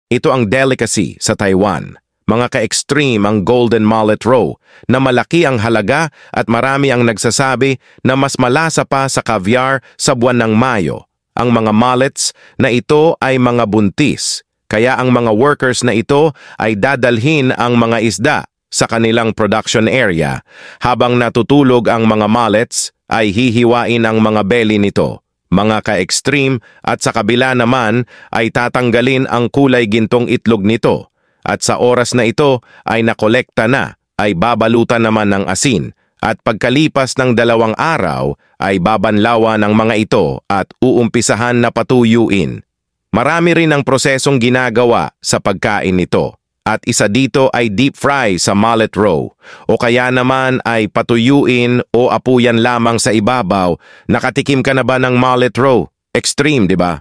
Ito ang delicacy sa Taiwan. Mga ka-extreme ang Golden Mullet Roe na malaki ang halaga at marami ang nagsasabi na mas malasa pa sa caviar sa buwan ng Mayo. Ang mga mullets na ito ay mga buntis, kaya ang mga workers na ito ay dadalhin ang mga isda sa kanilang production area. Habang natutulog ang mga mullets, ay hihiwain ang mga belly nito. Mga ka-extreme at sa kabila naman ay tatanggalin ang kulay gintong itlog nito. At sa oras na ito ay nakolekta na, ay babalutan naman ng asin. At pagkalipas ng 2 araw ay babanlawan ng mga ito at uumpisahan na patuyuin. Marami rin ang prosesong ginagawa sa pagkain nito. At isa dito ay deep fry sa mullet roe o kaya naman ay patuyuin o apuyan lamang sa ibabaw. Nakatikim ka na ba ng mullet roe? Extreme, di ba?